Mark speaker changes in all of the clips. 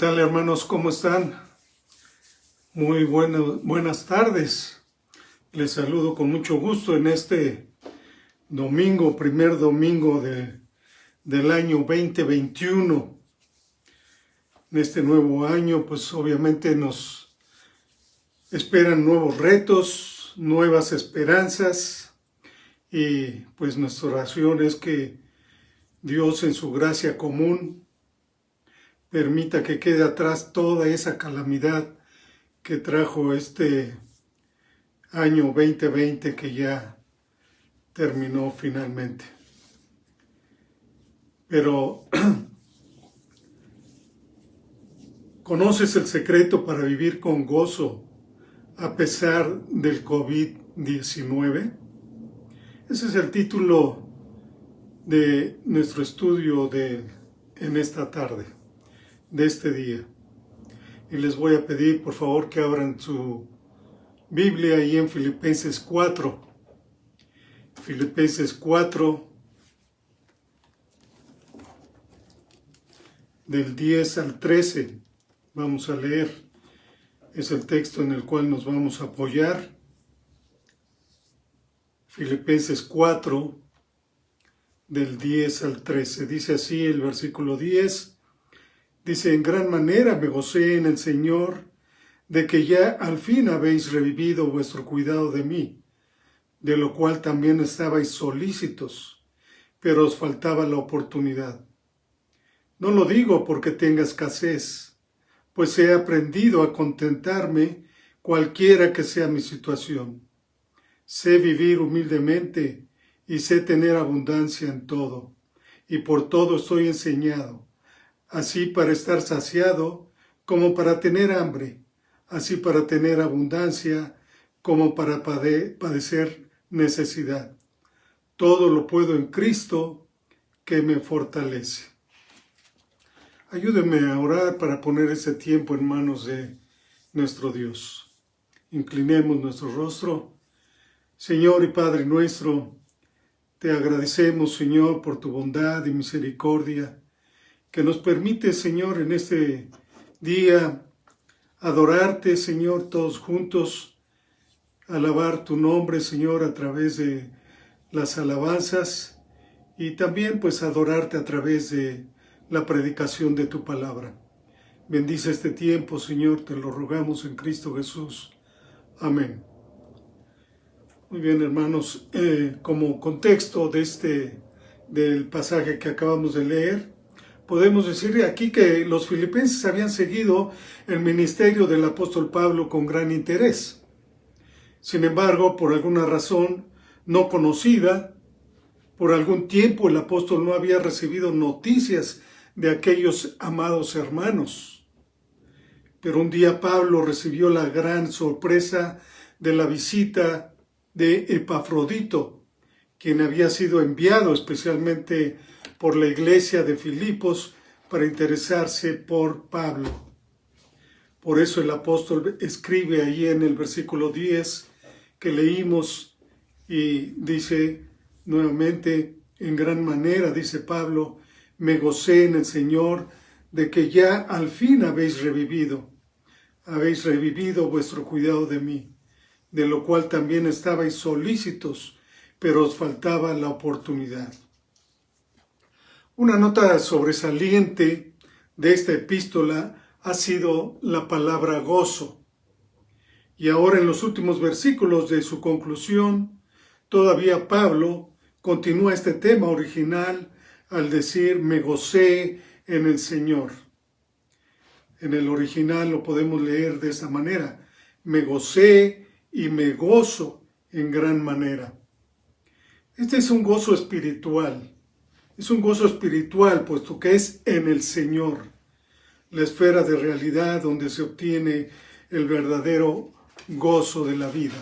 Speaker 1: tal, hermanos? ¿Cómo están? Muy buenas tardes. Les saludo con mucho gusto en este domingo, primer domingo del año 2021. En este nuevo año, pues obviamente nos esperan nuevos retos, nuevas esperanzas, y pues nuestra oración es que Dios en su gracia común permita que quede atrás toda esa calamidad que trajo este año 2020 que ya terminó finalmente. Pero ¿conoces el secreto para vivir con gozo a pesar del COVID-19? Ese es el título de nuestro estudio en esta tarde, de este día. Y les voy a pedir, por favor, que abran su Biblia ahí en Filipenses 4. Filipenses 4, del 10 al 13. Vamos a leer. Es el texto en el cual nos vamos a apoyar. Filipenses 4, del 10 al 13. Dice así el versículo 10. Dice: en gran manera me gocé en el Señor de que ya al fin habéis revivido vuestro cuidado de mí, de lo cual también estabais solícitos, pero os faltaba la oportunidad. No lo digo porque tenga escasez, pues he aprendido a contentarme cualquiera que sea mi situación. Sé vivir humildemente y sé tener abundancia en todo, y por todo estoy enseñado, así para estar saciado como para tener hambre, así para tener abundancia como para padecer necesidad. Todo lo puedo en Cristo que me fortalece. Ayúdenme a orar para poner ese tiempo en manos de nuestro Dios. Inclinemos nuestro rostro. Señor y Padre nuestro, te agradecemos, Señor, por tu bondad y misericordia, que nos permite, Señor, en este día adorarte, Señor, todos juntos, alabar tu nombre, Señor, a través de las alabanzas y también pues adorarte a través de la predicación de tu palabra. Bendice este tiempo, Señor, te lo rogamos en Cristo Jesús. Amén. Muy bien, hermanos, como contexto del pasaje que acabamos de leer, podemos decir aquí que los filipenses habían seguido el ministerio del apóstol Pablo con gran interés. Sin embargo, por alguna razón no conocida, por algún tiempo el apóstol no había recibido noticias de aquellos amados hermanos. Pero un día Pablo recibió la gran sorpresa de la visita de Epafrodito, quien había sido enviado especialmente por la iglesia de Filipos para interesarse por Pablo. Por eso el apóstol escribe ahí en el versículo 10 que leímos y dice nuevamente: en gran manera, dice Pablo, me gocé en el Señor de que ya al fin habéis revivido vuestro cuidado de mí, de lo cual también estabais solícitos, pero os faltaba la oportunidad. Una nota sobresaliente de esta epístola ha sido la palabra gozo. Y ahora en los últimos versículos de su conclusión, todavía Pablo continúa este tema original al decir: me gocé en el Señor. En el original lo podemos leer de esa manera: me gocé y me gozo en gran manera. Este es un gozo espiritual. Es un gozo espiritual, puesto que es en el Señor, la esfera de realidad donde se obtiene el verdadero gozo de la vida.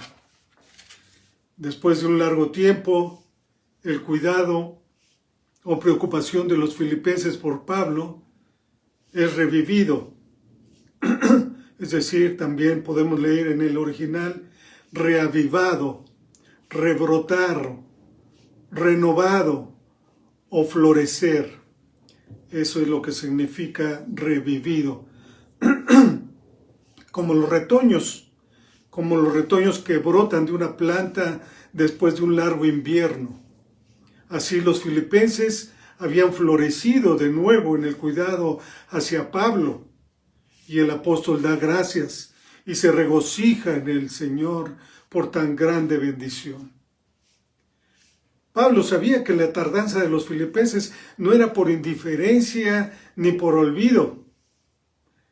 Speaker 1: Después de un largo tiempo, el cuidado o preocupación de los filipenses por Pablo es revivido. Es decir, también podemos leer en el original: reavivado, rebrotar, renovado o florecer. Eso es lo que significa revivido. como los retoños que brotan de una planta después de un largo invierno. Así los filipenses habían florecido de nuevo en el cuidado hacia Pablo, y el apóstol da gracias y se regocija en el Señor por tan grande bendición. Pablo sabía que la tardanza de los filipenses no era por indiferencia ni por olvido,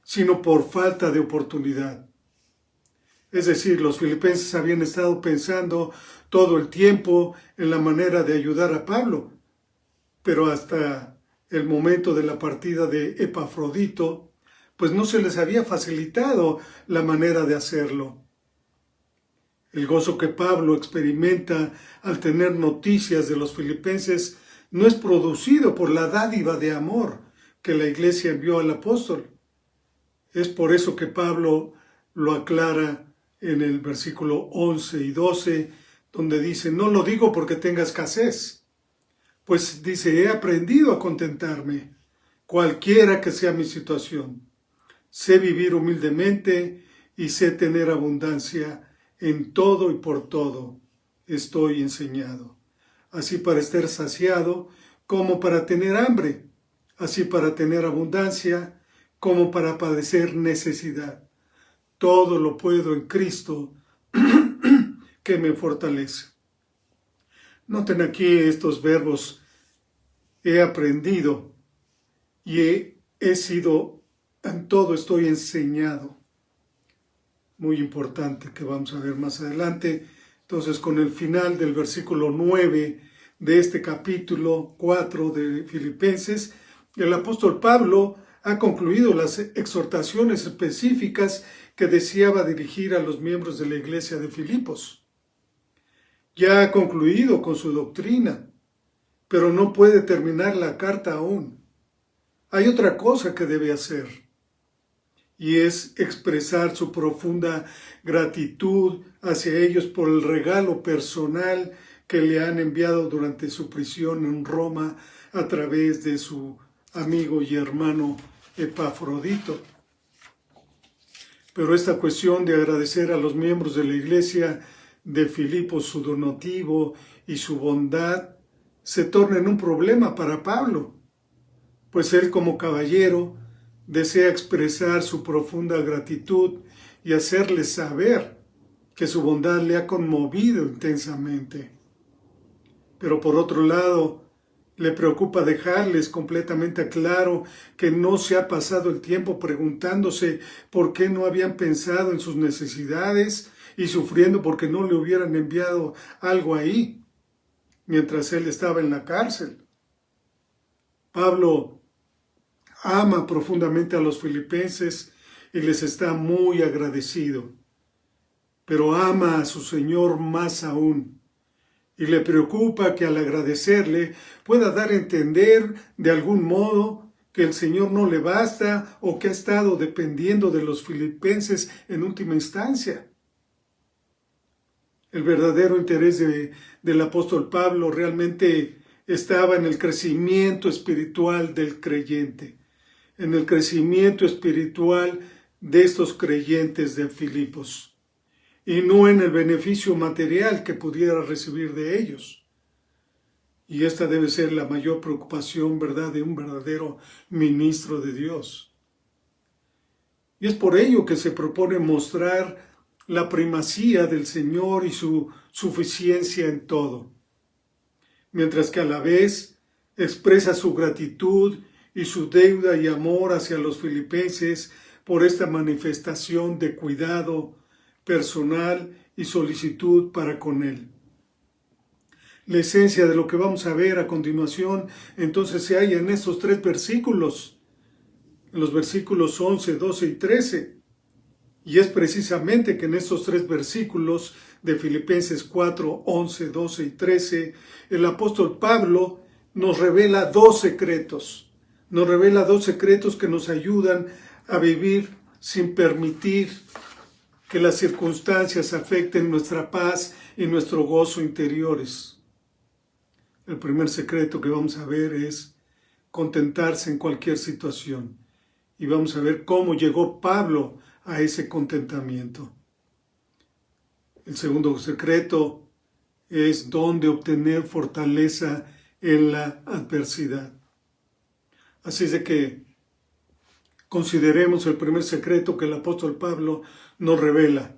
Speaker 1: sino por falta de oportunidad. Es decir, los filipenses habían estado pensando todo el tiempo en la manera de ayudar a Pablo, pero hasta el momento de la partida de Epafrodito, pues no se les había facilitado la manera de hacerlo. El gozo que Pablo experimenta al tener noticias de los filipenses no es producido por la dádiva de amor que la iglesia envió al apóstol. Es por eso que Pablo lo aclara en el versículo 11 y 12, donde dice, no lo digo porque tenga escasez, pues dice, he aprendido a contentarme, cualquiera que sea mi situación. Sé vivir humildemente y sé tener abundancia en todo y por todo. Estoy enseñado, así para estar saciado como para tener hambre, así para tener abundancia como para padecer necesidad. Todo lo puedo en Cristo que me fortalece. Noten aquí estos verbos, he aprendido y he sido, en todo estoy enseñado. Muy importante que vamos a ver más adelante. Entonces, con el final del versículo 9 de este capítulo 4 de Filipenses, el apóstol Pablo ha concluido las exhortaciones específicas que deseaba dirigir a los miembros de la iglesia de Filipos. Ya ha concluido con su doctrina, pero no puede terminar la carta aún. Hay otra cosa que debe hacer, y es expresar su profunda gratitud hacia ellos por el regalo personal que le han enviado durante su prisión en Roma a través de su amigo y hermano Epafrodito. Pero esta cuestión de agradecer a los miembros de la iglesia de Filipos su donativo y su bondad se torna en un problema para Pablo, pues él como caballero desea expresar su profunda gratitud y hacerles saber que su bondad le ha conmovido intensamente. Pero por otro lado, le preocupa dejarles completamente claro que no se ha pasado el tiempo preguntándose por qué no habían pensado en sus necesidades y sufriendo porque no le hubieran enviado algo ahí, mientras él estaba en la cárcel. Pablo ama profundamente a los filipenses y les está muy agradecido, pero ama a su Señor más aún. Y le preocupa que al agradecerle pueda dar a entender de algún modo que el Señor no le basta o que ha estado dependiendo de los filipenses en última instancia. El verdadero interés del apóstol Pablo realmente estaba en el crecimiento espiritual del creyente, en el crecimiento espiritual de estos creyentes de Filipos, y no en el beneficio material que pudiera recibir de ellos. Y esta debe ser la mayor preocupación, ¿verdad?, de un verdadero ministro de Dios. Y es por ello que se propone mostrar la primacía del Señor y su suficiencia en todo, mientras que a la vez expresa su gratitud y su deuda y amor hacia los filipenses por esta manifestación de cuidado personal y solicitud para con él. La esencia de lo que vamos a ver a continuación entonces se halla en estos tres versículos, en los versículos 11, 12 y 13. Y es precisamente que en estos tres versículos de Filipenses 4, 11, 12 y 13, el apóstol Pablo nos revela dos secretos. Nos revela dos secretos que nos ayudan a vivir sin permitir que las circunstancias afecten nuestra paz y nuestro gozo interiores. El primer secreto que vamos a ver es contentarse en cualquier situación. Y vamos a ver cómo llegó Pablo a ese contentamiento. El segundo secreto es dónde obtener fortaleza en la adversidad. Así es de que consideremos el primer secreto que el apóstol Pablo nos revela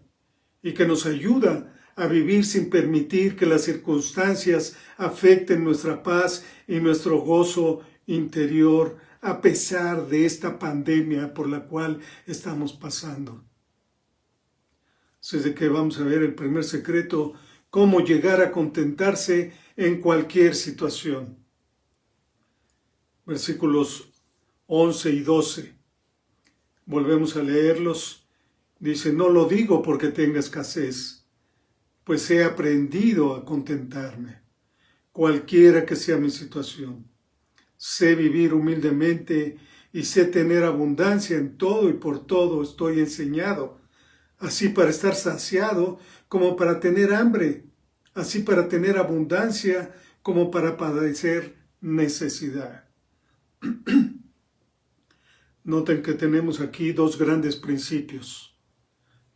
Speaker 1: y que nos ayuda a vivir sin permitir que las circunstancias afecten nuestra paz y nuestro gozo interior a pesar de esta pandemia por la cual estamos pasando. Así es de que vamos a ver el primer secreto, cómo llegar a contentarse en cualquier situación. Versículos 11 y 12. Volvemos a leerlos. Dice, no lo digo porque tenga escasez, pues he aprendido a contentarme, cualquiera que sea mi situación. Sé vivir humildemente y sé tener abundancia en todo y por todo estoy enseñado, así para estar saciado como para tener hambre, así para tener abundancia como para padecer necesidad. Noten que tenemos aquí dos grandes principios.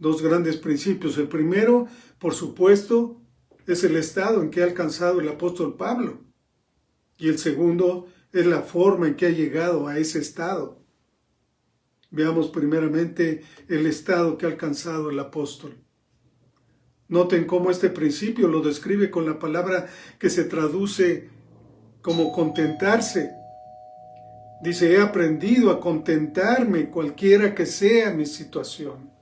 Speaker 1: El primero, por supuesto, es el estado en que ha alcanzado el apóstol Pablo. Y el segundo es la forma en que ha llegado a ese estado. Veamos primeramente el estado que ha alcanzado el apóstol. Noten cómo este principio lo describe con la palabra que se traduce como contentarse. Dice, he aprendido a contentarme cualquiera que sea mi situación.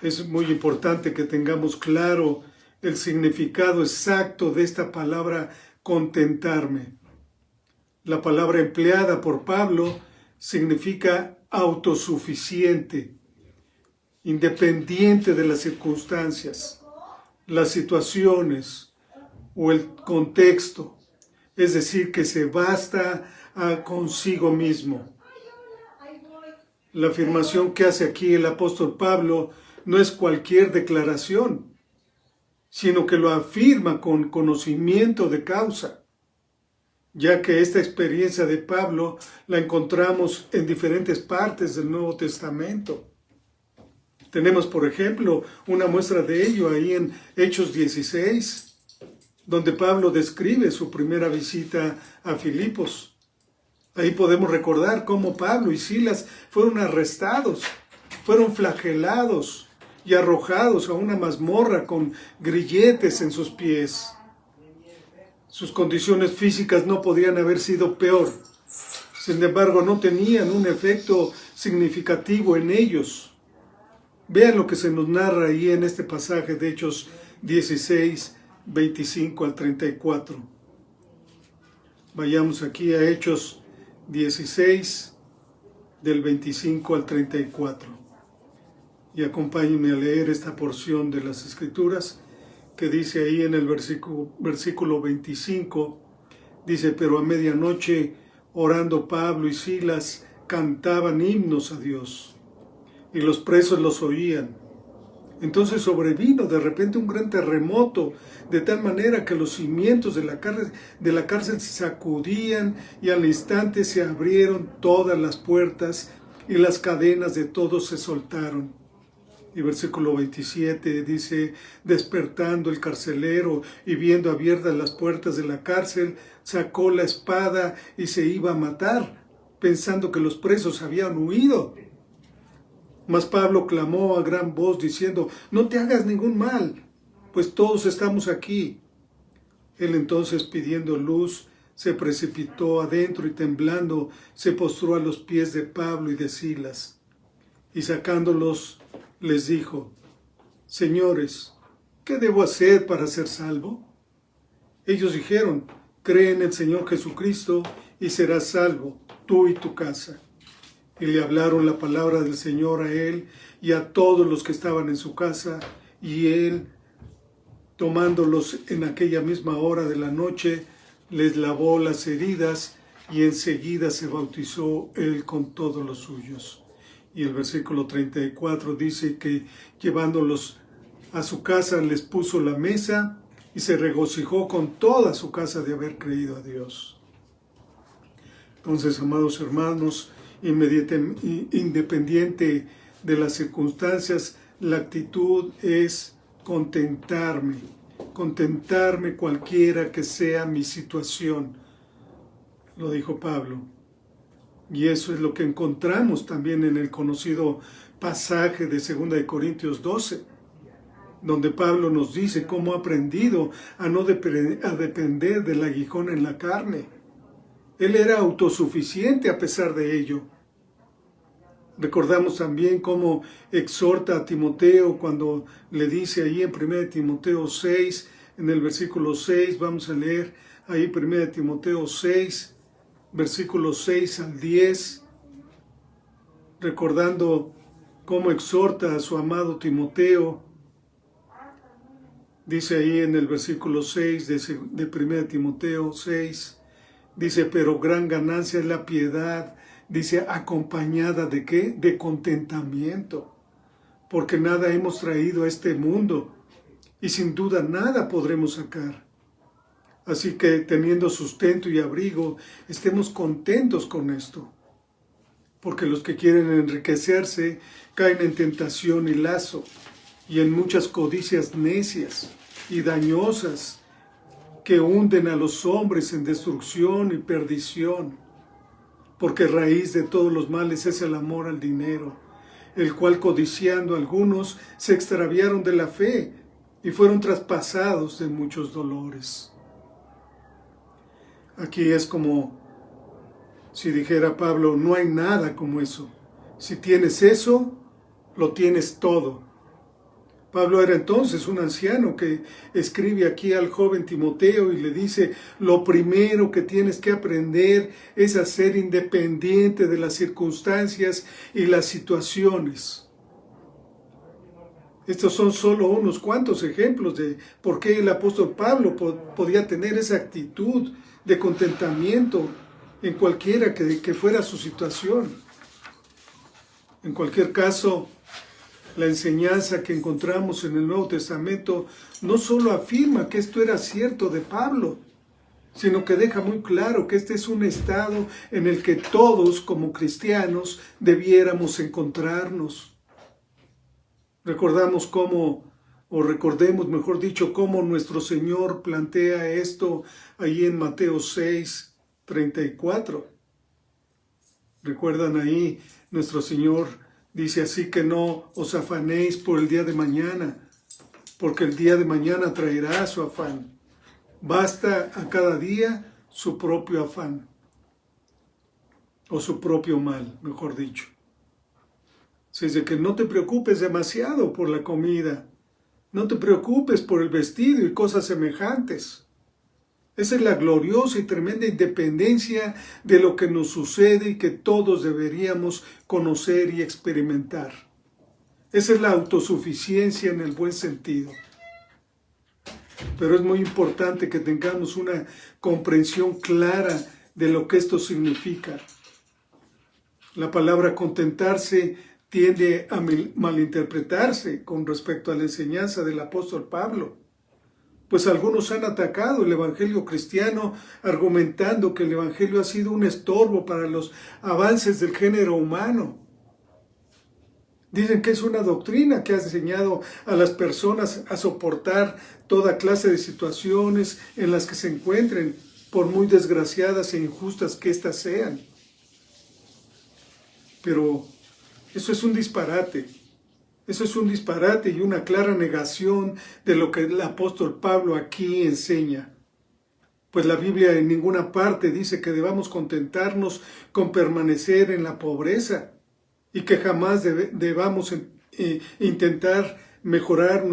Speaker 1: Es muy importante que tengamos claro el significado exacto de esta palabra contentarme. La palabra empleada por Pablo significa autosuficiente, independiente de las circunstancias, las situaciones o el contexto. Es decir, que se basta consigo mismo. La afirmación que hace aquí el apóstol Pablo no es cualquier declaración, sino que lo afirma con conocimiento de causa, ya que esta experiencia de Pablo la encontramos en diferentes partes del Nuevo Testamento. Tenemos, por ejemplo, una muestra de ello ahí en Hechos 16, donde Pablo describe su primera visita a Filipos. Ahí podemos recordar cómo Pablo y Silas fueron arrestados, fueron flagelados y arrojados a una mazmorra con grilletes en sus pies. Sus condiciones físicas no podían haber sido peor. Sin embargo, no tenían un efecto significativo en ellos. Vean lo que se nos narra ahí en este pasaje de Hechos 16, 25 al 34. Vayamos aquí a Hechos 16, del 25 al 34. Y acompáñenme a leer esta porción de las Escrituras que dice ahí en el versículo 25. Dice, pero a medianoche, orando Pablo y Silas, cantaban himnos a Dios, y los presos los oían. Entonces sobrevino de repente un gran terremoto, de tal manera que los cimientos de la cárcel se sacudían y al instante se abrieron todas las puertas y las cadenas de todos se soltaron. Y versículo 27 dice, despertando el carcelero y viendo abiertas las puertas de la cárcel, sacó la espada y se iba a matar, pensando que los presos habían huido. Mas Pablo clamó a gran voz diciendo, no te hagas ningún mal, pues todos estamos aquí. Él entonces, pidiendo luz, se precipitó adentro y temblando se postró a los pies de Pablo y de Silas. Y sacándolos, les dijo, señores, ¿qué debo hacer para ser salvo? Ellos dijeron, cree en el Señor Jesucristo y serás salvo, tú y tu casa. Y le hablaron la palabra del Señor a él y a todos los que estaban en su casa, y él, tomándolos en aquella misma hora de la noche, les lavó las heridas y enseguida se bautizó él con todos los suyos. Y el versículo 34 dice que llevándolos a su casa les puso la mesa y se regocijó con toda su casa de haber creído a Dios. Entonces, amados hermanos, independiente de las circunstancias, la actitud es contentarme cualquiera que sea mi situación, lo dijo Pablo. Y eso es lo que encontramos también en el conocido pasaje de 2 Corintios 12, donde Pablo nos dice cómo ha aprendido a no depender del aguijón en la carne. Él era autosuficiente a pesar de ello. Recordamos también cómo exhorta a Timoteo cuando le dice ahí en 1 Timoteo 6, en el versículo 6, vamos a leer ahí 1 Timoteo 6, versículos 6 al 10, recordando cómo exhorta a su amado Timoteo. Dice ahí en el versículo 6 de 1 Timoteo 6, dice, pero gran ganancia es la piedad, dice, acompañada ¿de qué? De contentamiento, porque nada hemos traído a este mundo y sin duda nada podremos sacar. Así que teniendo sustento y abrigo, estemos contentos con esto, porque los que quieren enriquecerse caen en tentación y lazo y en muchas codicias necias y dañosas que hunden a los hombres en destrucción y perdición. Porque raíz de todos los males es el amor al dinero, el cual codiciando algunos se extraviaron de la fe y fueron traspasados de muchos dolores. Aquí es como si dijera Pablo, no hay nada como eso. Si tienes eso, lo tienes todo. Pablo era entonces un anciano que escribe aquí al joven Timoteo y le dice, lo primero que tienes que aprender es a ser independiente de las circunstancias y las situaciones. Estos son solo unos cuantos ejemplos de por qué el apóstol Pablo podía tener esa actitud de contentamiento en cualquiera que fuera su situación. En cualquier caso, la enseñanza que encontramos en el Nuevo Testamento no solo afirma que esto era cierto de Pablo, sino que deja muy claro que este es un estado en el que todos como cristianos debiéramos encontrarnos. Recordemos, mejor dicho, cómo nuestro Señor plantea esto ahí en Mateo 6, 34. ¿Recuerdan ahí? Nuestro Señor dice así que no os afanéis por el día de mañana, porque el día de mañana traerá su afán. Basta a cada día su propio afán, o su propio mal, mejor dicho. Así que no te preocupes demasiado por la comida, no te preocupes por el vestido y cosas semejantes. Esa es la gloriosa y tremenda independencia de lo que nos sucede y que todos deberíamos conocer y experimentar. Esa es la autosuficiencia en el buen sentido. Pero es muy importante que tengamos una comprensión clara de lo que esto significa. La palabra contentarse tiende a malinterpretarse con respecto a la enseñanza del apóstol Pablo. Pues algunos han atacado el evangelio cristiano argumentando que el evangelio ha sido un estorbo para los avances del género humano. Dicen que es una doctrina que ha enseñado a las personas a soportar toda clase de situaciones en las que se encuentren, por muy desgraciadas e injustas que éstas sean. Pero eso es un disparate. Eso es un disparate y una clara negación de lo que el apóstol Pablo aquí enseña. Pues la Biblia en ninguna parte dice que debamos contentarnos con permanecer en la pobreza y que jamás debamos intentar mejorar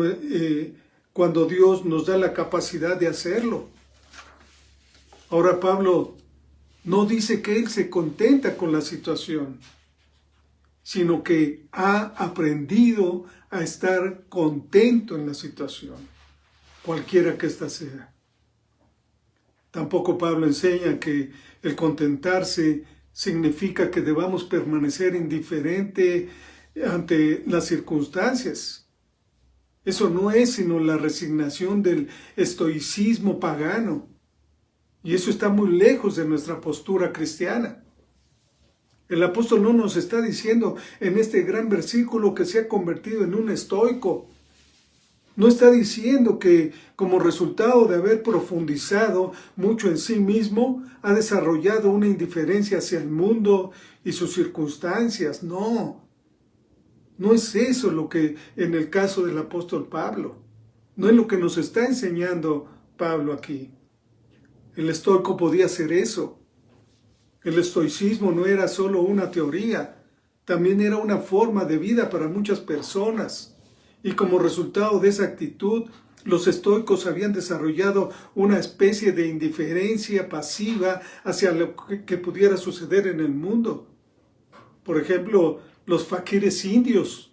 Speaker 1: cuando Dios nos da la capacidad de hacerlo. Ahora Pablo no dice que él se contenta con la situación, sino que ha aprendido a estar contento en la situación, cualquiera que ésta sea. Tampoco Pablo enseña que el contentarse significa que debamos permanecer indiferente ante las circunstancias. Eso no es sino la resignación del estoicismo pagano, y eso está muy lejos de nuestra postura cristiana. El apóstol no nos está diciendo en este gran versículo que se ha convertido en un estoico. No está diciendo que como resultado de haber profundizado mucho en sí mismo, ha desarrollado una indiferencia hacia el mundo y sus circunstancias. No, no es eso lo que en el caso del apóstol Pablo. No es lo que nos está enseñando Pablo aquí. El estoico podía hacer eso. El estoicismo no era solo una teoría, también era una forma de vida para muchas personas. Y como resultado de esa actitud, los estoicos habían desarrollado una especie de indiferencia pasiva hacia lo que pudiera suceder en el mundo. Por ejemplo, los faquires indios,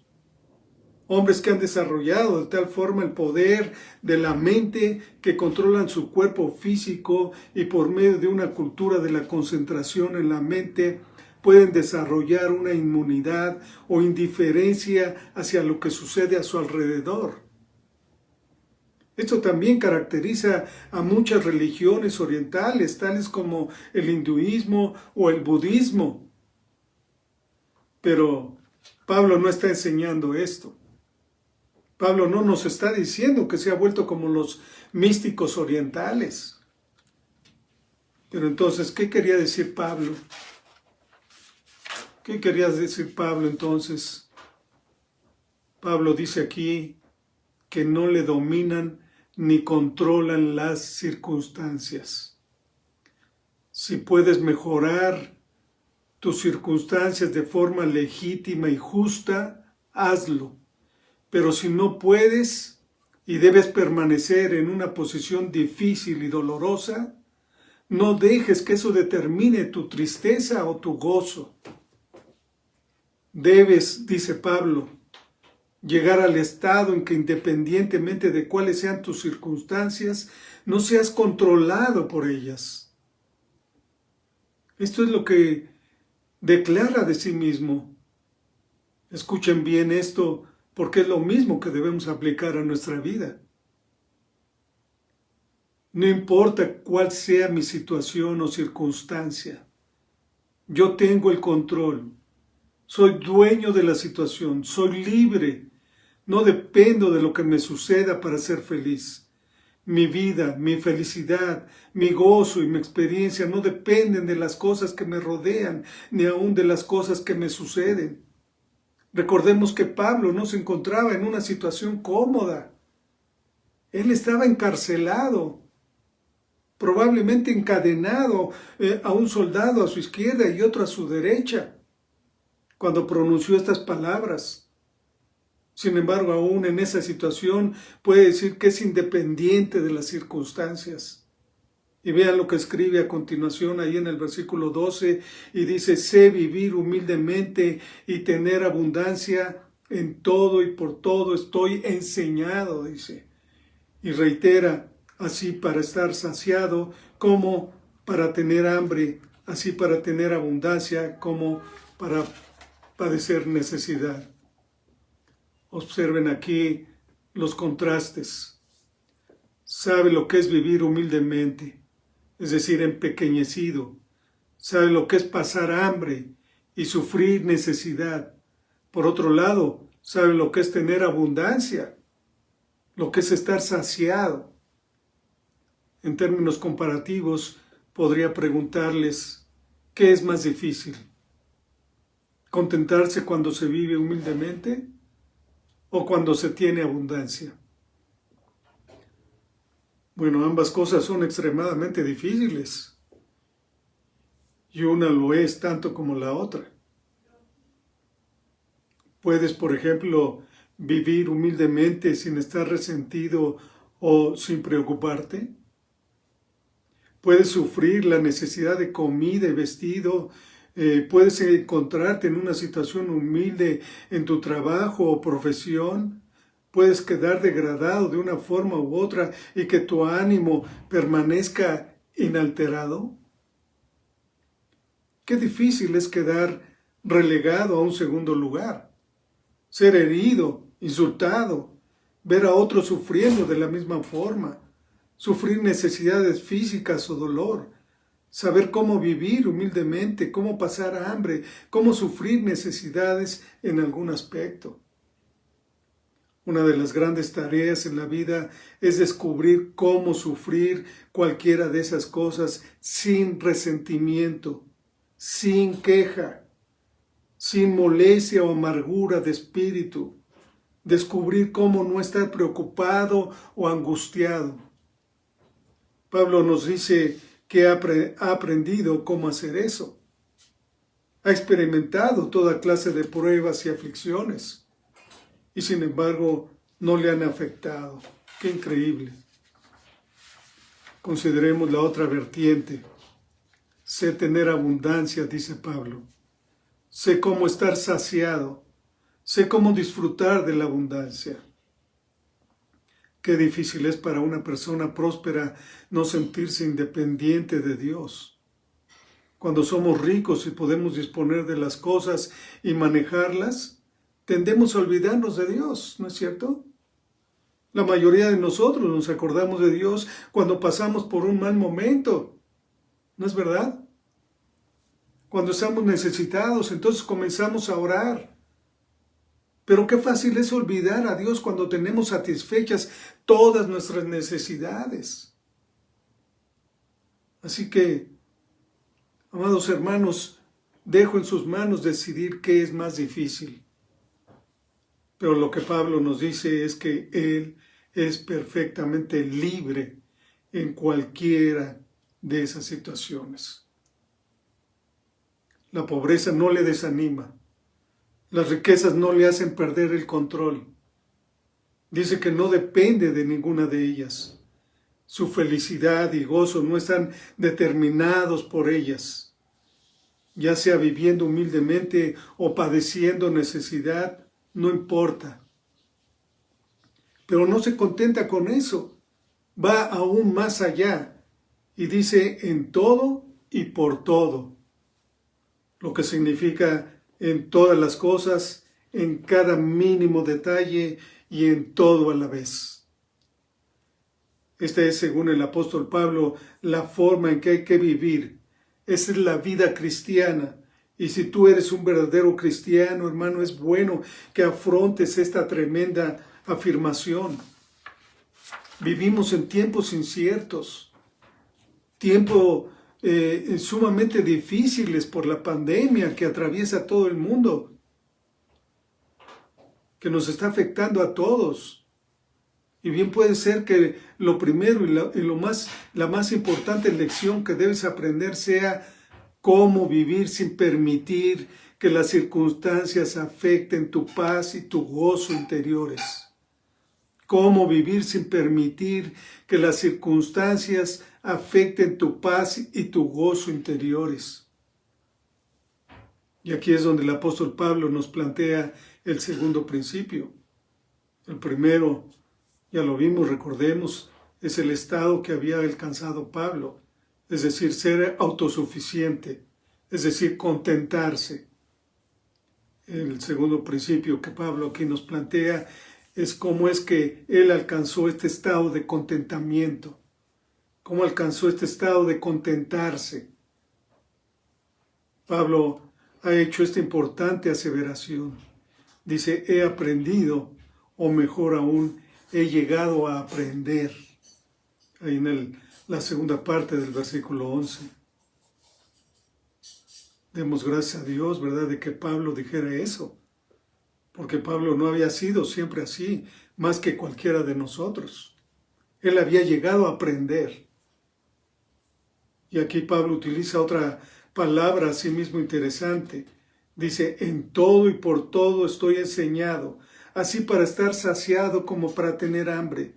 Speaker 1: hombres que han desarrollado de tal forma el poder de la mente que controlan su cuerpo físico y por medio de una cultura de la concentración en la mente pueden desarrollar una inmunidad o indiferencia hacia lo que sucede a su alrededor. Esto también caracteriza a muchas religiones orientales, tales como el hinduismo o el budismo. Pero Pablo no está enseñando esto. Pablo no nos está diciendo que se ha vuelto como los místicos orientales. Pero entonces, ¿qué quería decir Pablo? ¿Qué quería decir Pablo entonces? Pablo dice aquí que no le dominan ni controlan las circunstancias. Si puedes mejorar tus circunstancias de forma legítima y justa, hazlo. Pero si no puedes y debes permanecer en una posición difícil y dolorosa, no dejes que eso determine tu tristeza o tu gozo. Debes, dice Pablo, llegar al estado en que independientemente de cuáles sean tus circunstancias, no seas controlado por ellas. Esto es lo que declara de sí mismo. Escuchen bien esto, porque es lo mismo que debemos aplicar a nuestra vida. No importa cuál sea mi situación o circunstancia, yo tengo el control. Soy dueño de la situación, soy libre, no dependo de lo que me suceda para ser feliz. Mi vida, mi felicidad, mi gozo y mi experiencia no dependen de las cosas que me rodean, ni aun de las cosas que me suceden. Recordemos que Pablo no se encontraba en una situación cómoda. Él estaba encarcelado, probablemente encadenado a un soldado a su izquierda y otro a su derecha, cuando pronunció estas palabras. Sin embargo, aún en esa situación puede decir que es independiente de las circunstancias. Y vean lo que escribe a continuación ahí en el versículo 12 y dice: sé vivir humildemente y tener abundancia en todo y por todo estoy enseñado, dice. Y reitera: así para estar saciado como para tener hambre, así para tener abundancia como para padecer necesidad. Observen aquí los contrastes. Sabe lo que es vivir humildemente, es decir, empequeñecido. Sabe lo que es pasar hambre y sufrir necesidad. Por otro lado, sabe lo que es tener abundancia, lo que es estar saciado. En términos comparativos, podría preguntarles, ¿qué es más difícil? ¿Contentarse cuando se vive humildemente o cuando se tiene abundancia? Bueno, ambas cosas son extremadamente difíciles y una lo es tanto como la otra. Puedes, por ejemplo, vivir humildemente sin estar resentido o sin preocuparte. Puedes sufrir la necesidad de comida y vestido. Puedes encontrarte en una situación humilde en tu trabajo o profesión. Puedes quedar degradado de una forma u otra y que tu ánimo permanezca inalterado. Qué difícil es quedar relegado a un segundo lugar, ser herido, insultado, ver a otros sufriendo de la misma forma, sufrir necesidades físicas o dolor. saber cómo vivir humildemente, cómo pasar hambre, cómo sufrir necesidades en algún aspecto. Una de las grandes tareas en la vida es descubrir cómo sufrir cualquiera de esas cosas sin resentimiento, sin queja, sin molestia o amargura de espíritu. Descubrir cómo no estar preocupado o angustiado. Pablo nos dice que ha aprendido cómo hacer eso. Ha experimentado toda clase de pruebas y aflicciones. Y sin embargo, no le han afectado. ¡Qué increíble! Consideremos la otra vertiente. Sé tener abundancia, dice Pablo. Sé cómo estar saciado. Sé cómo disfrutar de la abundancia. Qué difícil es para una persona próspera no sentirse independiente de Dios. Cuando somos ricos y podemos disponer de las cosas y manejarlas, tendemos a olvidarnos de Dios, ¿no es cierto? La mayoría de nosotros nos acordamos de Dios cuando pasamos por un mal momento, ¿no es verdad? Cuando estamos necesitados, entonces comenzamos a orar. Pero qué fácil es olvidar a Dios cuando tenemos satisfechas todas nuestras necesidades. Así que, amados hermanos, dejo en sus manos decidir qué es más difícil. Pero lo que Pablo nos dice es que Él es perfectamente libre en cualquiera de esas situaciones. La pobreza no le desanima. Las riquezas no le hacen perder el control. Dice que no depende de ninguna de ellas. Su felicidad y gozo no están determinados por ellas. Ya sea viviendo humildemente o padeciendo necesidad, no importa. Pero no se contenta con eso. Va aún más allá y dice en todo y por todo. Lo que significa en todas las cosas, en cada mínimo detalle y en todo a la vez. Esta es, según el apóstol Pablo, la forma en que hay que vivir. Esa es la vida cristiana. Y si tú eres un verdadero cristiano, hermano, es bueno que afrontes esta tremenda afirmación. Vivimos en tiempos inciertos, tiempos sumamente difíciles por la pandemia que atraviesa todo el mundo, que nos está afectando a todos. Y bien puede ser que lo primero y la más importante lección que debes aprender sea cómo vivir sin permitir que las circunstancias afecten tu paz y tu gozo interiores. Cómo vivir sin permitir que las circunstancias afecten tu paz y tu gozo interiores. Y aquí es donde el apóstol Pablo nos plantea el segundo principio. El primero, ya lo vimos, recordemos, es el estado que había alcanzado Pablo, es decir, ser autosuficiente, es decir, contentarse. El segundo principio que Pablo aquí nos plantea es cómo es que él alcanzó este estado de contentamiento, cómo alcanzó este estado de contentarse. Pablo ha hecho esta importante aseveración. Dice, he aprendido, o mejor aún, he llegado a aprender. Ahí en la segunda parte del versículo 11. Demos gracias a Dios, ¿verdad?, de que Pablo dijera eso. Porque Pablo no había sido siempre así, más que cualquiera de nosotros. Él había llegado a aprender. Y aquí Pablo utiliza otra palabra así mismo interesante. Dice, en todo y por todo estoy enseñado, así para estar saciado como para tener hambre.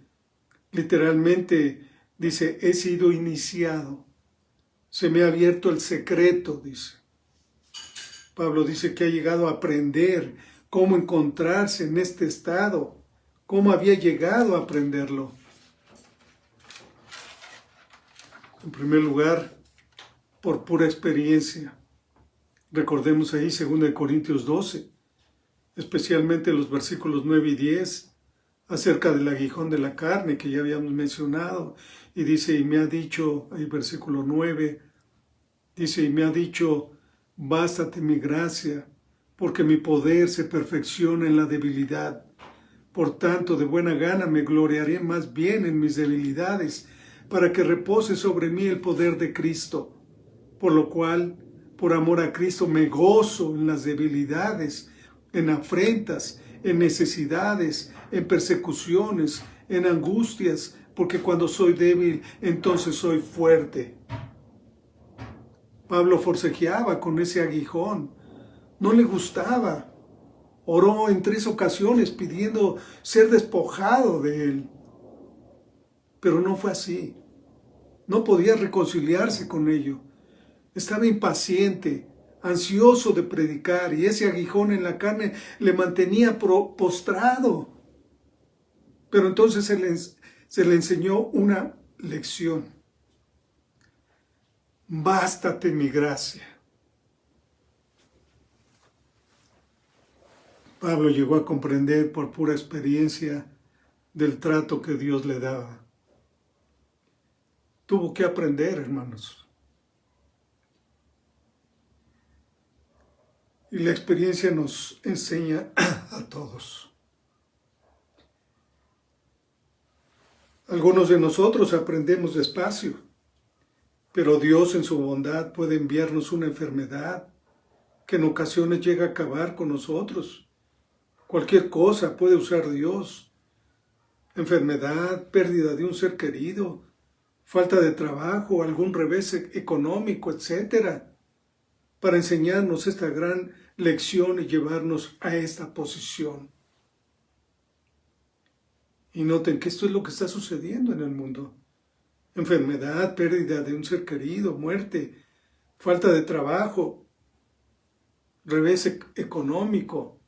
Speaker 1: Literalmente dice, he sido iniciado. Se me ha abierto el secreto, dice. Pablo dice que ha llegado a aprender cómo encontrarse en este estado, cómo había llegado a aprenderlo. En primer lugar, por pura experiencia. Recordemos ahí 2 Corintios 12, especialmente los versículos 9 y 10, acerca del aguijón de la carne que ya habíamos mencionado. Y dice, y me ha dicho, ahí versículo 9, Dice, y me ha dicho, bástate mi gracia, porque mi poder se perfecciona en la debilidad. Por tanto, de buena gana me gloriaré más bien en mis debilidades, para que repose sobre mí el poder de Cristo. Por lo cual, por amor a Cristo, me gozo en las debilidades, en afrentas, en necesidades, en persecuciones, en angustias, porque cuando soy débil, entonces soy fuerte. Pablo forcejeaba con ese aguijón, no le gustaba. Oró en 3 ocasiones pidiendo ser despojado de él. Pero no fue así. No podía reconciliarse con ello. Estaba impaciente, ansioso de predicar, y ese aguijón en la carne le mantenía postrado. Pero entonces se le enseñó una lección. Bástate mi gracia. Pablo llegó a comprender por pura experiencia del trato que Dios le daba. Tuvo que aprender, hermanos. Y la experiencia nos enseña a todos. Algunos de nosotros aprendemos despacio, pero Dios en su bondad puede enviarnos una enfermedad que en ocasiones llega a acabar con nosotros. Cualquier cosa puede usar Dios. Enfermedad, pérdida de un ser querido, falta de trabajo, algún revés económico, etc., para enseñarnos esta gran lección y llevarnos a esta posición. Y noten que esto es lo que está sucediendo en el mundo. Enfermedad, pérdida de un ser querido, muerte, falta de trabajo, revés económico.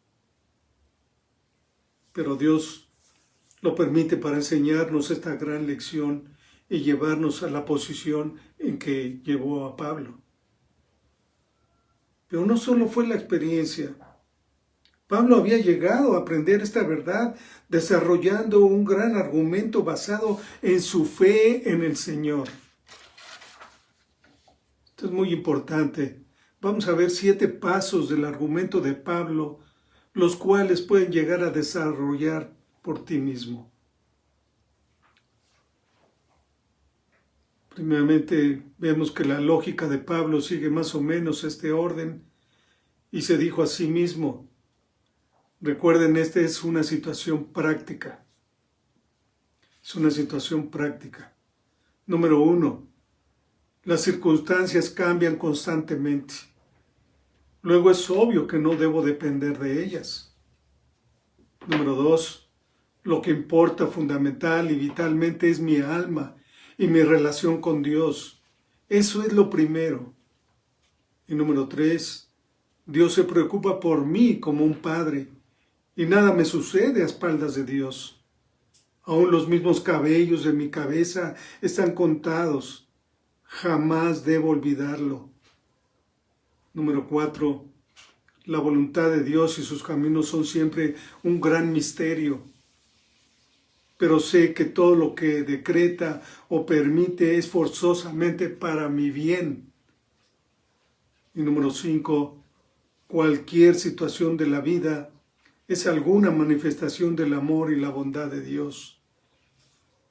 Speaker 1: Pero Dios lo permite para enseñarnos esta gran lección y llevarnos a la posición en que llevó a Pablo. Pero no solo fue la experiencia. Pablo había llegado a aprender esta verdad desarrollando un gran argumento basado en su fe en el Señor. Esto es muy importante. Vamos a ver 7 pasos del argumento de Pablo, los cuales pueden llegar a desarrollar por ti mismo. Primeramente, vemos que la lógica de Pablo sigue más o menos este orden y se dijo a sí mismo. Recuerden, esta es una situación práctica. Es una situación práctica. Número 1. Las circunstancias cambian constantemente. Luego es obvio que no debo depender de ellas. Número 2. Lo que importa fundamental y vitalmente es mi alma y mi relación con Dios. Eso es lo primero. Y número 3. Dios se preocupa por mí como un padre. Y nada me sucede a espaldas de Dios. Aún los mismos cabellos de mi cabeza están contados. Jamás debo olvidarlo. Número 4. La voluntad de Dios y sus caminos son siempre un gran misterio. Pero sé que todo lo que decreta o permite es forzosamente para mi bien. Y número 5. Cualquier situación de la vida es alguna manifestación del amor y la bondad de Dios.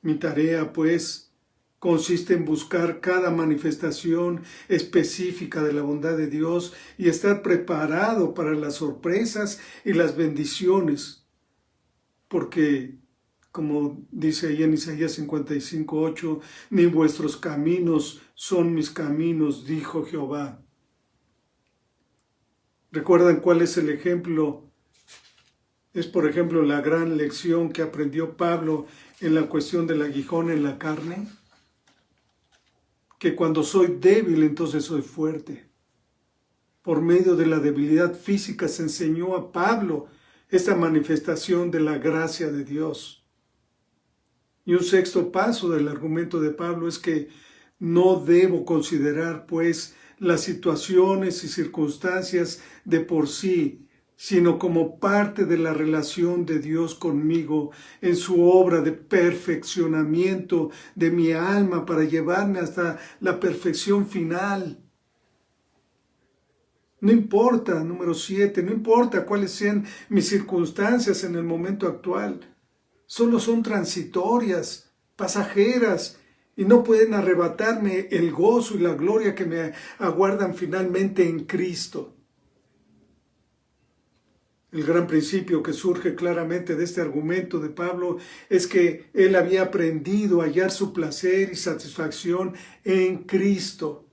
Speaker 1: Mi tarea, pues, consiste en buscar cada manifestación específica de la bondad de Dios y estar preparado para las sorpresas y las bendiciones. Porque, como dice ahí en Isaías 55:8, ni vuestros caminos son mis caminos, dijo Jehová. ¿Recuerdan cuál es el ejemplo? Es, por ejemplo, la gran lección que aprendió Pablo en la cuestión del aguijón en la carne. Que cuando soy débil, entonces soy fuerte. Por medio de la debilidad física se enseñó a Pablo esta manifestación de la gracia de Dios. Y un 6º paso del argumento de Pablo es que no debo considerar, pues, las situaciones y circunstancias de por sí, sino como parte de la relación de Dios conmigo en su obra de perfeccionamiento de mi alma para llevarme hasta la perfección final. No importa, número 7, no importa cuáles sean mis circunstancias en el momento actual. Solo son transitorias, pasajeras, y no pueden arrebatarme el gozo y la gloria que me aguardan finalmente en Cristo. El gran principio que surge claramente de este argumento de Pablo es que él había aprendido a hallar su placer y satisfacción en Cristo,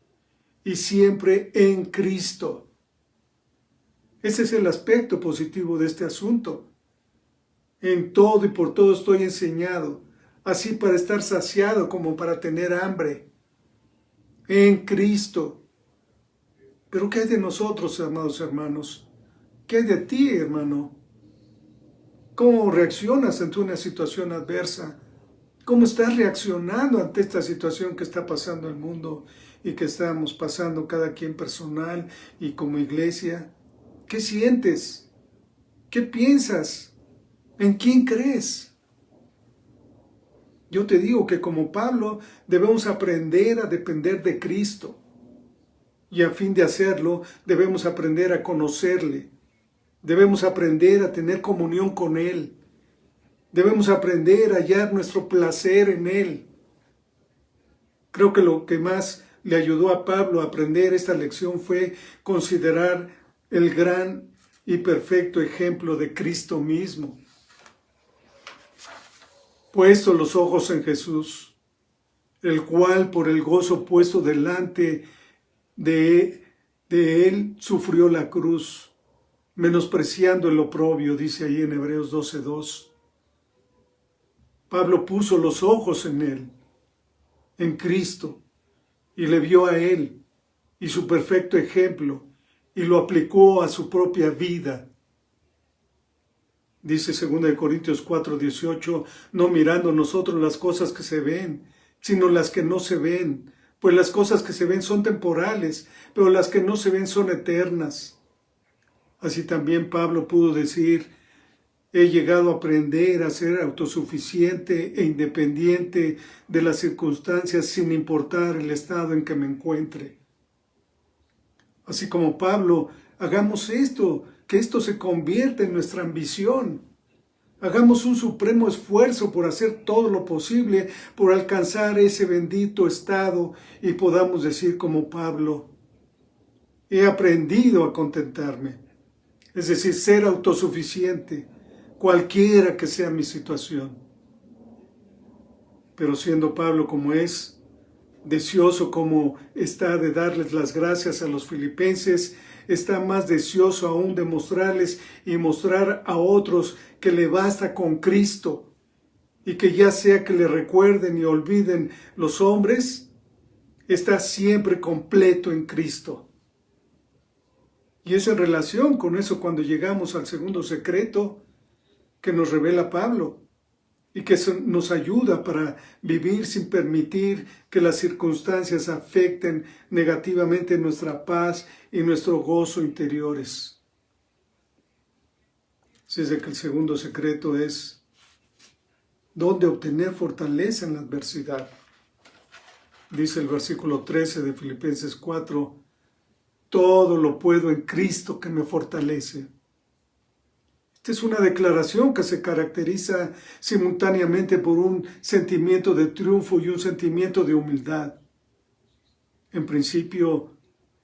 Speaker 1: y siempre en Cristo. Ese es el aspecto positivo de este asunto. En todo y por todo estoy enseñado, así para estar saciado como para tener hambre. En Cristo. Pero ¿qué hay de nosotros, amados hermanos? ¿Qué hay de ti, hermano? ¿Cómo reaccionas ante una situación adversa? ¿Cómo estás reaccionando ante esta situación que está pasando en el mundo y que estamos pasando cada quien personal y como iglesia? ¿Qué sientes? ¿Qué piensas? ¿En quién crees? Yo te digo que como Pablo debemos aprender a depender de Cristo. Y a fin de hacerlo, debemos aprender a conocerle. Debemos aprender a tener comunión con Él. Debemos aprender a hallar nuestro placer en Él. Creo que lo que más le ayudó a Pablo a aprender esta lección fue considerar el gran y perfecto ejemplo de Cristo mismo. Puesto los ojos en Jesús, el cual por el gozo puesto delante de Él sufrió la cruz, menospreciando el oprobio, dice ahí en Hebreos 12:2. Pablo puso los ojos en Él, en Cristo, y le vio a Él y su perfecto ejemplo, y lo aplicó a su propia vida. Dice 2 Corintios 4:18, no mirando nosotros las cosas que se ven, sino las que no se ven, pues las cosas que se ven son temporales, pero las que no se ven son eternas. Así también Pablo pudo decir, he llegado a aprender a ser autosuficiente e independiente de las circunstancias sin importar el estado en que me encuentre. Así como Pablo, hagamos esto, que esto se convierta en nuestra ambición. Hagamos un supremo esfuerzo por hacer todo lo posible por alcanzar ese bendito estado y podamos decir como Pablo, he aprendido a contentarme, es decir, ser autosuficiente, cualquiera que sea mi situación. Pero siendo Pablo como es, deseoso como está de darles las gracias a los filipenses, está más deseoso aún de mostrarles y mostrar a otros que le basta con Cristo y que ya sea que le recuerden y olviden los hombres, está siempre completo en Cristo. Y es en relación con eso cuando llegamos al segundo secreto que nos revela Pablo y que nos ayuda para vivir sin permitir que las circunstancias afecten negativamente nuestra paz y nuestro gozo interiores. Así es de que el segundo secreto es dónde obtener fortaleza en la adversidad. Dice el versículo 13 de Filipenses 4, todo lo puedo en Cristo que me fortalece. Esta es una declaración que se caracteriza simultáneamente por un sentimiento de triunfo y un sentimiento de humildad. En principio,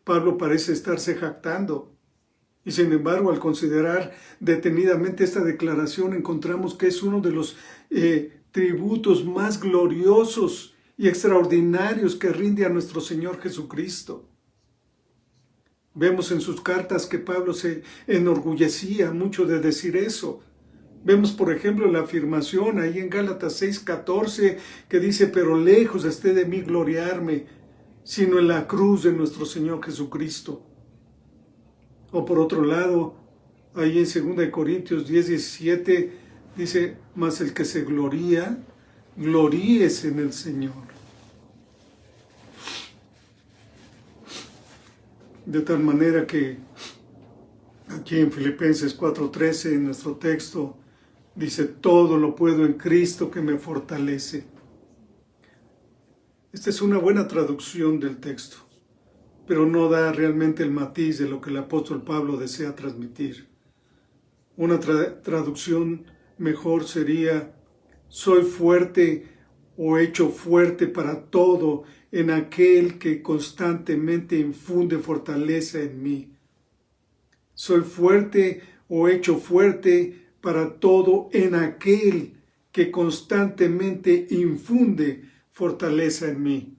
Speaker 1: Pablo parece estarse jactando, y sin embargo, al considerar detenidamente esta declaración, encontramos que es uno de los tributos más gloriosos y extraordinarios que rinde a nuestro Señor Jesucristo. Vemos en sus cartas que Pablo se enorgullecía mucho de decir eso. Vemos, por ejemplo, la afirmación ahí en Gálatas 6:14 que dice, pero lejos esté de mí gloriarme, sino en la cruz de nuestro Señor Jesucristo. O por otro lado, ahí en 2 Corintios 10:17 dice, mas el que se gloría, gloríese en el Señor. De tal manera que aquí en Filipenses 4:13, en nuestro texto, dice, todo lo puedo en Cristo que me fortalece. Esta es una buena traducción del texto. pero no da realmente el matiz de lo que el apóstol Pablo desea transmitir. Una traducción mejor sería: soy fuerte o hecho fuerte para todo en aquel que constantemente infunde fortaleza en mí. Soy fuerte o hecho fuerte para todo en aquel que constantemente infunde fortaleza en mí.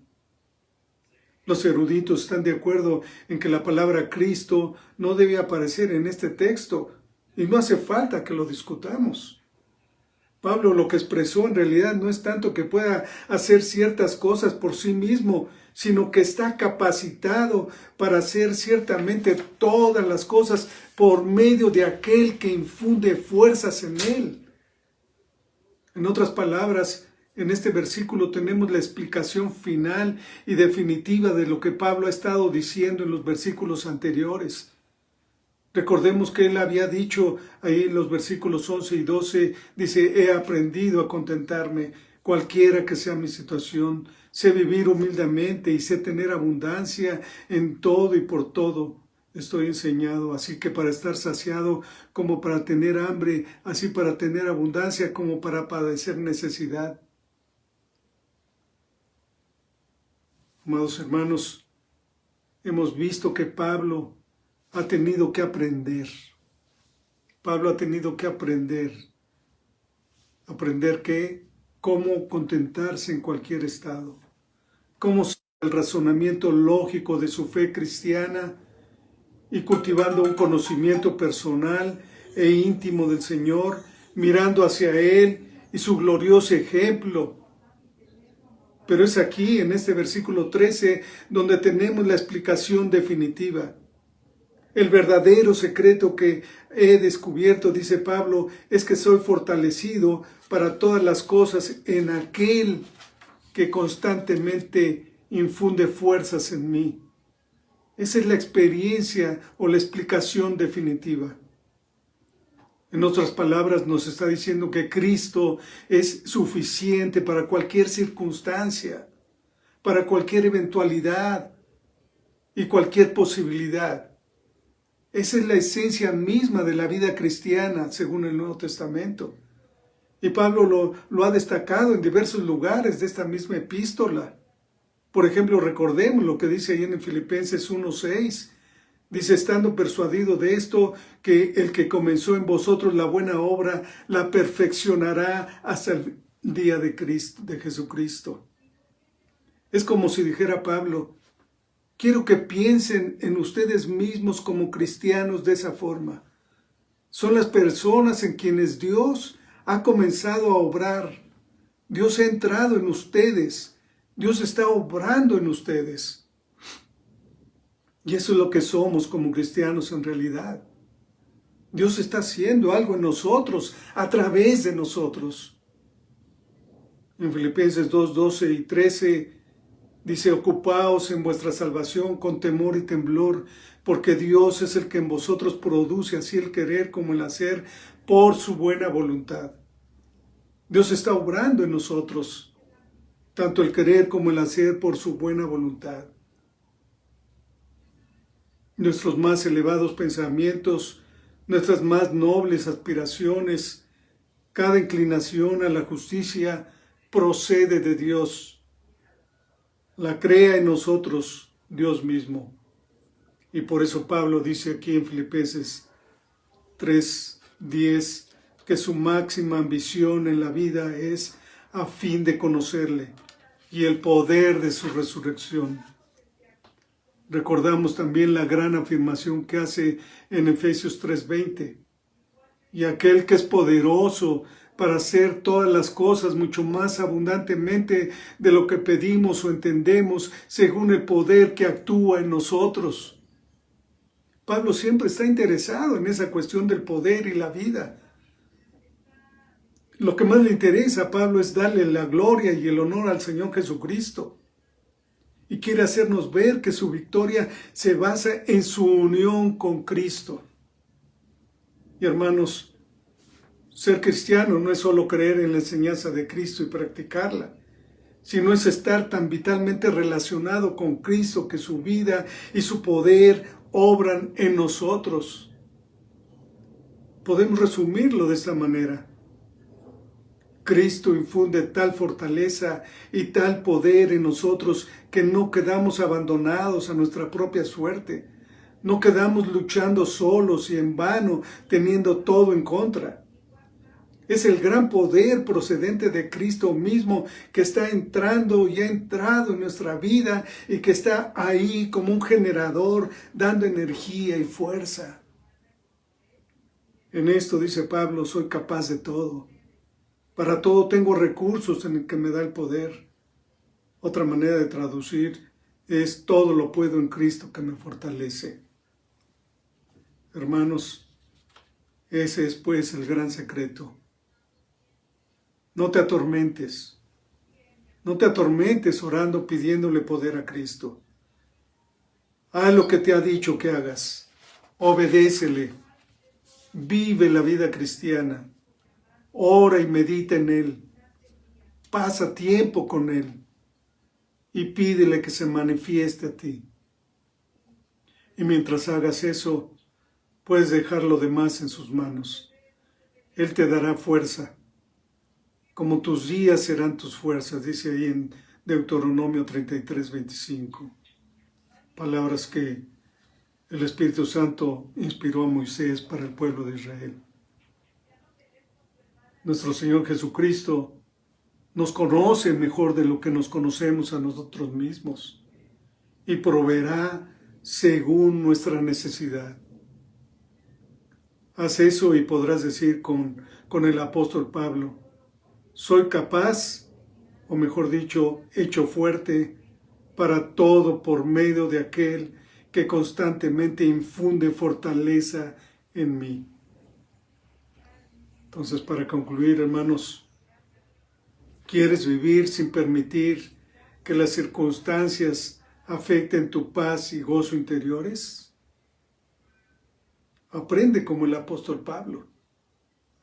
Speaker 1: Los eruditos están de acuerdo en que la palabra Cristo no debe aparecer en este texto, y no hace falta que lo discutamos. Pablo lo que expresó en realidad no es tanto que pueda hacer ciertas cosas por sí mismo, sino que está capacitado para hacer ciertamente todas las cosas por medio de aquel que infunde fuerzas en él. En otras palabras, en este versículo tenemos la explicación final y definitiva de lo que Pablo ha estado diciendo en los versículos anteriores. Recordemos que él había dicho ahí en los versículos 11 y 12, dice: he aprendido a contentarme, cualquiera que sea mi situación, sé vivir humildemente y sé tener abundancia en todo y por todo. Estoy enseñado, así que para estar saciado como para tener hambre, así para tener abundancia como para padecer necesidad. Amados hermanos, hemos visto que Pablo ha tenido que aprender. Pablo ha tenido que aprender. ¿Aprender qué? Cómo contentarse en cualquier estado. Cómo ser el razonamiento lógico de su fe cristiana y cultivando un conocimiento personal e íntimo del Señor, mirando hacia Él y su glorioso ejemplo. Pero es aquí, en este versículo 13, donde tenemos la explicación definitiva. El verdadero secreto que he descubierto, dice Pablo, es que soy fortalecido para todas las cosas en aquel que constantemente infunde fuerzas en mí. Esa es la experiencia o la explicación definitiva. En otras palabras, nos está diciendo que Cristo es suficiente para cualquier circunstancia, para cualquier eventualidad y cualquier posibilidad. Esa es la esencia misma de la vida cristiana, según el Nuevo Testamento. Y Pablo lo ha destacado en diversos lugares de esta misma epístola. Por ejemplo, recordemos lo que dice ahí en Filipenses 1:6. Dice: estando persuadido de esto, que el que comenzó en vosotros la buena obra, la perfeccionará hasta el día de Jesucristo. Es como si dijera Pablo: quiero que piensen en ustedes mismos como cristianos de esa forma. Son las personas en quienes Dios ha comenzado a obrar. Dios ha entrado en ustedes. Dios está obrando en ustedes. Y eso es lo que somos como cristianos en realidad. Dios está haciendo algo en nosotros, a través de nosotros. En Filipenses 2:12 y 13 dice: ocupaos en vuestra salvación con temor y temblor, porque Dios es el que en vosotros produce así el querer como el hacer por su buena voluntad. Dios está obrando en nosotros, tanto el querer como el hacer por su buena voluntad. Nuestros más elevados pensamientos, nuestras más nobles aspiraciones, cada inclinación a la justicia procede de Dios. La crea en nosotros Dios mismo. Y por eso Pablo dice aquí en Filipenses 3:10 que su máxima ambición en la vida es a fin de conocerle y el poder de su resurrección. Recordamos también la gran afirmación que hace en Efesios 3:20. Y aquel que es poderoso para hacer todas las cosas mucho más abundantemente de lo que pedimos o entendemos, según el poder que actúa en nosotros. Pablo siempre está interesado en esa cuestión del poder y la vida. Lo que más le interesa a Pablo es darle la gloria y el honor al Señor Jesucristo. Y quiere hacernos ver que su victoria se basa en su unión con Cristo. Y hermanos, ser cristiano no es solo creer en la enseñanza de Cristo y practicarla, sino es estar tan vitalmente relacionado con Cristo que su vida y su poder obran en nosotros. Podemos resumirlo de esta manera. Cristo infunde tal fortaleza y tal poder en nosotros que no quedamos abandonados a nuestra propia suerte. No quedamos luchando solos y en vano, teniendo todo en contra. Es el gran poder procedente de Cristo mismo que está entrando y ha entrado en nuestra vida y que está ahí como un generador dando energía y fuerza. En esto, dice Pablo, soy capaz de todo. Para todo tengo recursos en el que me da el poder. Otra manera de traducir es todo lo puedo en Cristo que me fortalece. Hermanos, ese es pues el gran secreto. No te atormentes. No te atormentes orando pidiéndole poder a Cristo. Haz lo que te ha dicho que hagas. Obedécele. Vive la vida cristiana. Ora y medita en Él. Pasa tiempo con Él. Y pídele que se manifieste a ti. Y mientras hagas eso, puedes dejar lo demás en sus manos. Él te dará fuerza. Como tus días serán tus fuerzas, dice ahí en Deuteronomio 33:25. Palabras que el Espíritu Santo inspiró a Moisés para el pueblo de Israel. Nuestro Señor Jesucristo nos conoce mejor de lo que nos conocemos a nosotros mismos y proveerá según nuestra necesidad. Haz eso y podrás decir con el apóstol Pablo, soy capaz, o mejor dicho, hecho fuerte para todo por medio de aquel que constantemente infunde fortaleza en mí. Entonces, para concluir, hermanos, ¿quieres vivir sin permitir que las circunstancias afecten tu paz y gozo interiores? Aprende como el apóstol Pablo.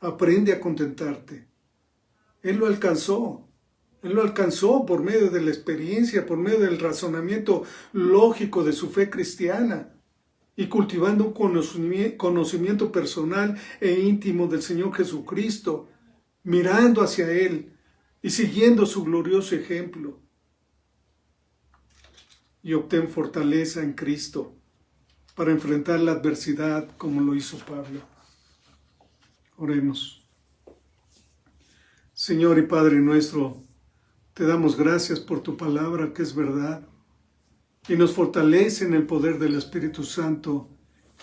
Speaker 1: Aprende a contentarte. Él lo alcanzó. Él lo alcanzó por medio de la experiencia, por medio del razonamiento lógico de su fe cristiana y cultivando un conocimiento personal e íntimo del Señor Jesucristo, mirando hacia Él y siguiendo su glorioso ejemplo. Y obtén fortaleza en Cristo para enfrentar la adversidad como lo hizo Pablo. Oremos. Señor y Padre nuestro, te damos gracias por tu palabra que es verdad y nos fortalece en el poder del Espíritu Santo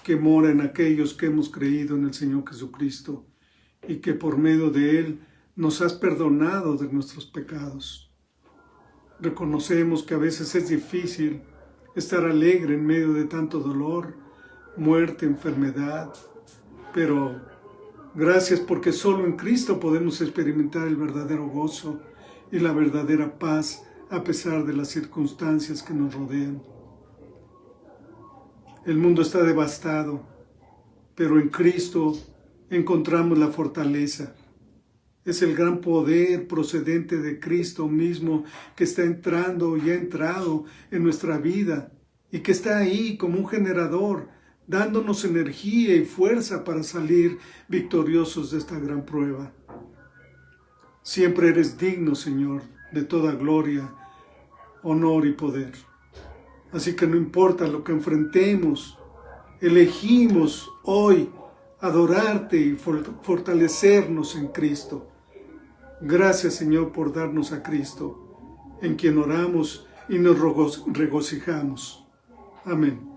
Speaker 1: que mora en aquellos que hemos creído en el Señor Jesucristo y que por medio de Él nos has perdonado de nuestros pecados. Reconocemos que a veces es difícil estar alegre en medio de tanto dolor, muerte, enfermedad, pero gracias porque solo en Cristo podemos experimentar el verdadero gozo y la verdadera paz a pesar de las circunstancias que nos rodean. El mundo está devastado, pero en Cristo encontramos la fortaleza. Es el gran poder procedente de Cristo mismo que está entrando y ha entrado en nuestra vida y que está ahí como un generador, dándonos energía y fuerza para salir victoriosos de esta gran prueba. Siempre eres digno, Señor, de toda gloria, honor y poder. Así que no importa lo que enfrentemos, elegimos hoy adorarte y fortalecernos en Cristo. Gracias, Señor, por darnos a Cristo, en quien oramos y nos regocijamos. Amén.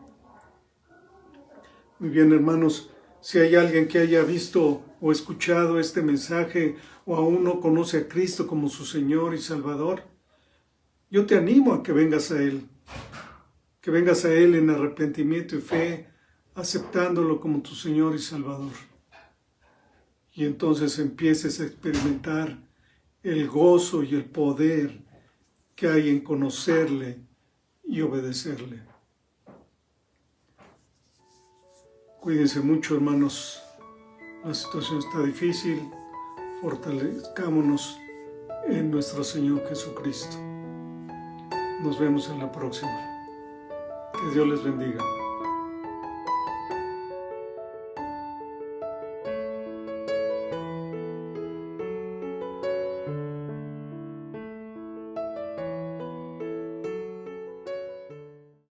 Speaker 1: Muy bien, hermanos, si hay alguien que haya visto o escuchado este mensaje o aún no conoce a Cristo como su Señor y Salvador, yo te animo a que vengas a Él. Que vengas a Él en arrepentimiento y fe, aceptándolo como tu Señor y Salvador. Y entonces empieces a experimentar el gozo y el poder que hay en conocerle y obedecerle. Cuídense mucho, hermanos. La situación está difícil. Fortalezcámonos en nuestro Señor Jesucristo. Nos vemos en la próxima. Que Dios les bendiga.